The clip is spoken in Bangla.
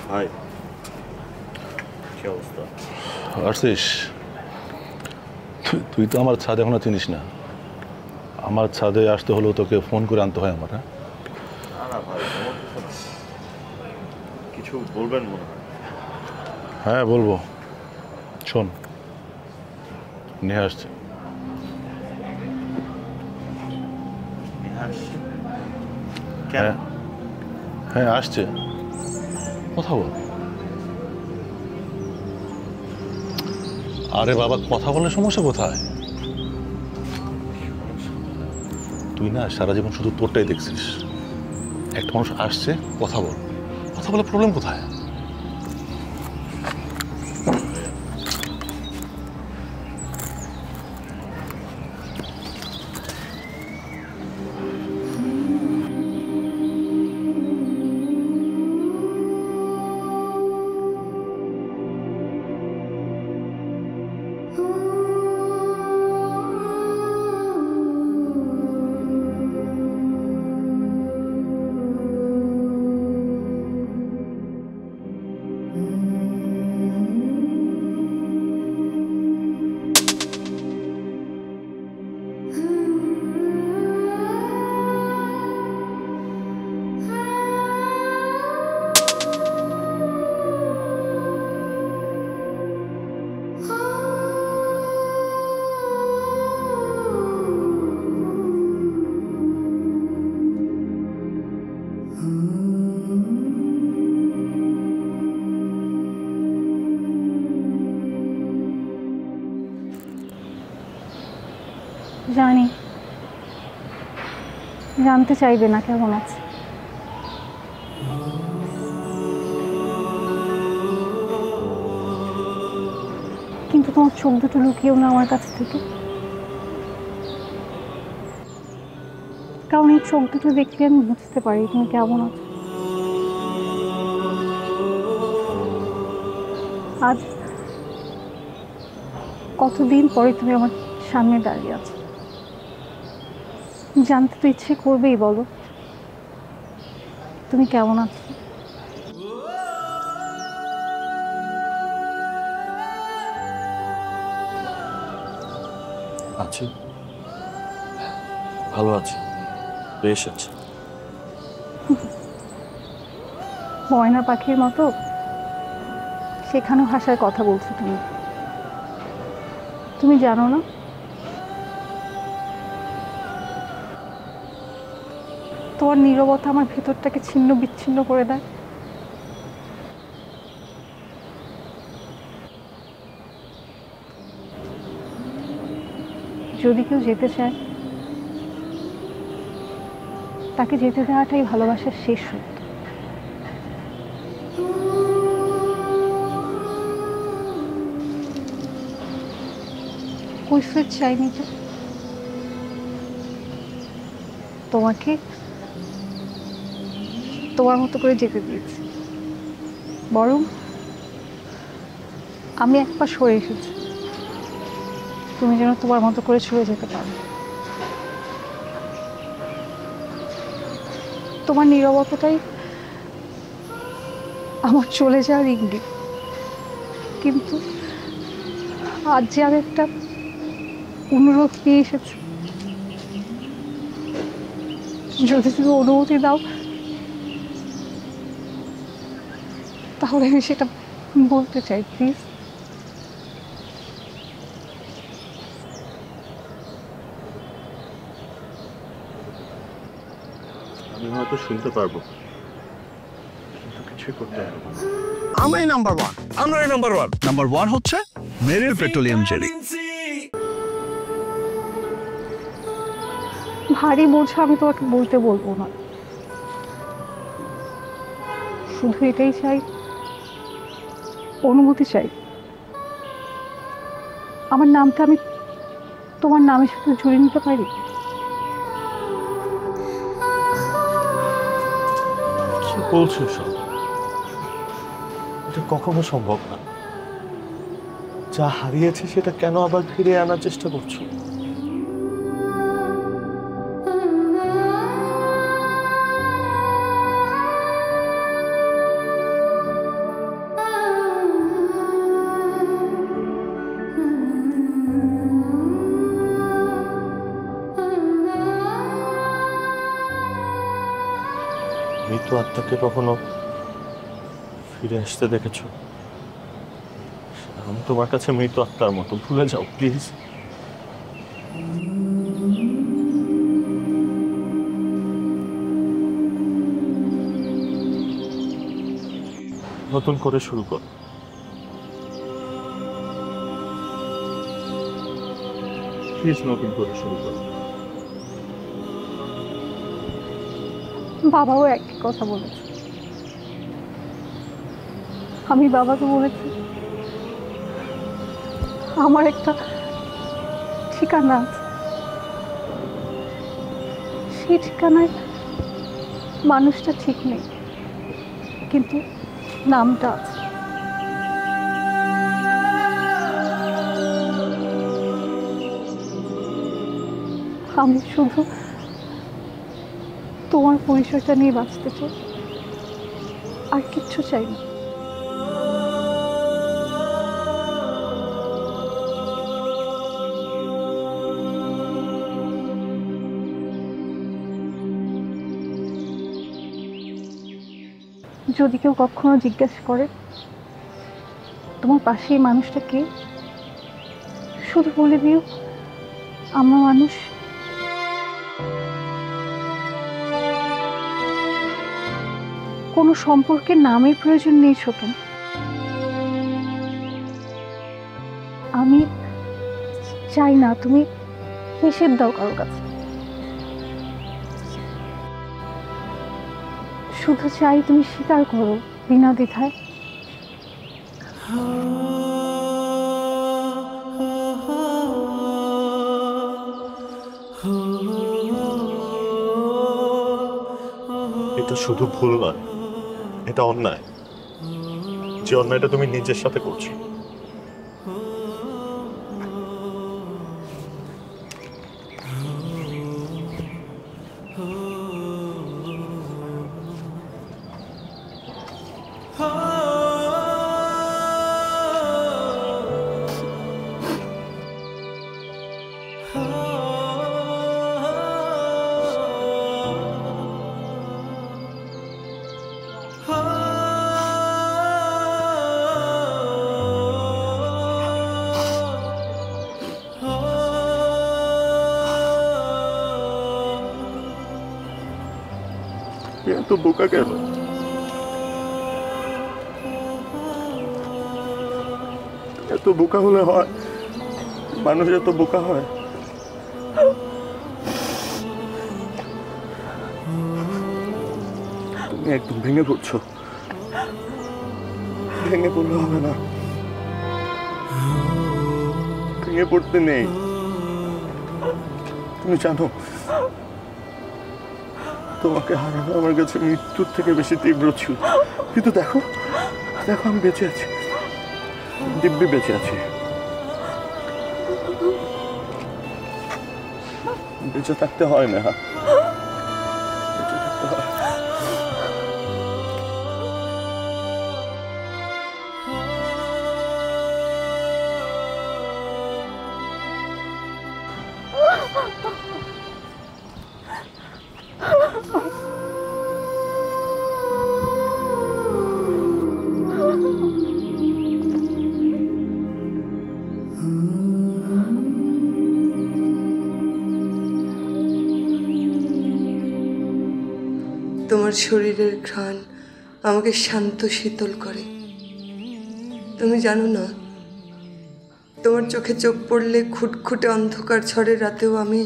ভাই কি অবস্থা? আসছিস? তুই তো আমার ছাদ এখনো চিনিস না। আমার ছাদে আসতে হলেও তোকে ফোন করে আনতে হয় আমার। না ভাই, কিছু বলবেন মনে হয়। হ্যাঁ বলবো, শোন নিয়ে আসছে। হ্যাঁ হ্যাঁ আসছে, কথা বল। আরে বাবা কথা বলার সমস্যা কোথায়? তুই না সারা জীবন শুধু তোরটাই দেখছিস। একটা মানুষ আসছে, কথা বল। কথা বলার প্রবলেম কোথায়? জানি জানতে চাইবে না কেমন আছে, কিন্তু তোমার চোখ দুটো লুকিয়েও না আমার কাছ থেকে, কারণ এই চোখ দুটো দেখলে আমি বুঝতে পারি তুমি কেমন আছো। আজ কতদিন পরে তুমি আমার সামনে দাঁড়িয়ে আছো, জানতে তো ইচ্ছে করবেই। বলো তুমি কেমন আছো? আছি, ভালো আছি, বেশ আছে। ময়না পাখির মতো শেখানো ভাষায় কথা বলছো তুমি। তুমি জানো না তোমার নীরবতা আমার ভেতরটাকে ছিন্ন বিচ্ছিন্ন করে দেয়। যদি কেউ যেতে চায় তাকে যেতে দেওয়াটাই ভালোবাসার শেষ সত্য। কৈফিয়ত চাইনি তো, তোমাকে তোমার মতো করে যেতে দিয়েছি, বরং আমি এক পা সরে এসেছি তুমি যেন তোমার মতো করে ছুঁড়ে যেতে পারো। তোমার নীরবতাটাই আমার চলে যাওয়ার ইঙ্গিত, কিন্তু আজ যে আমি একটা অনুরোধ নিয়ে এসেছি, যদি তুমি অনুমতি দাও তাহলে আমি সেটা বলতে চাই, প্লিজ। আমি হয়তো শুনতে পারবো, কিন্তু কিছুই করতে পারবো না। আমরাই নাম্বার ওয়ান, আমরাই নাম্বার ওয়ান। নাম্বার ওয়ান হচ্ছে মেরিল পেট্রোলিয়াম জেলি। ভারী বোঝা আমি তোমাকে বলতে বলবো না, শুধু এটাই চাই, অনুমতি চাই আমার নামটা আমি তোমার নামের সাথে জুড়ে নিতে পারি। কি বলছো সব? এটা কখনো সম্ভব না। যা হারিয়েছে সেটা কেন আবার ফিরে আনার চেষ্টা করছো? মৃত আত্মাকে কখনো ফিরে আসতে দেখেছো? আমি তোমার কাছে মৃত আত্মার মতো, ভুলে যাও প্লিজ। নতুন করে শুরু কর। প্লিজ নতুন করে শুরু কর। বাবাও একই কথা বলেছে। আমি বাবাকে বলেছি আমার একটা ঠিকানা আছে, সেই ঠিকানায় মানুষটা ঠিক নেই, কিন্তু নামটা আছে। আমি শুধু তোমার পরিচয়টা নিয়ে বাঁচতে চাই, আর কিচ্ছু চাই না। যদি কেউ কখনো জিজ্ঞাসা করে তোমার পাশে এই মানুষটা কে, শুধু বলে দিও আমরা মানুষ। কোনো সম্পর্কের নামের প্রয়োজন নেই ছোটন। আমি চাই না তুমি হিসেব দাও কারো কাছে, শুধু চাই তুমি স্বীকার করো বিনা দ্বিধায়। এটা শুধু ভুল নয়, এটা অন্যায়। যে অন্যায়টা তুমি নিজের সাথে করছো। এত বোকা কেন? এত বোকা হলে হয়? মানুষ এত বোকা হয়? তুমি একদম ভেঙে পড়ছো। ভেঙে পড়লে হবে না, ভেঙে পড়তে নেই। তুমি জানো তোমাকে হারানো আমার কাছে মৃত্যুর থেকে বেশি তীব্র ছিল, কিন্তু দেখো দেখো আমি বেঁচে আছি, দিব্যি বেঁচে আছি। বেঁচে থাকতে হয় না, বেঁচে থাকতে হয়। তোমার শরীরের ঘ্রাণ আমাকে শান্ত শীতল করে। তুমি জানো না, তোমার চোখে চোখ পড়লে খুটখুটে অন্ধকার ঝড়ের রাতেও আমি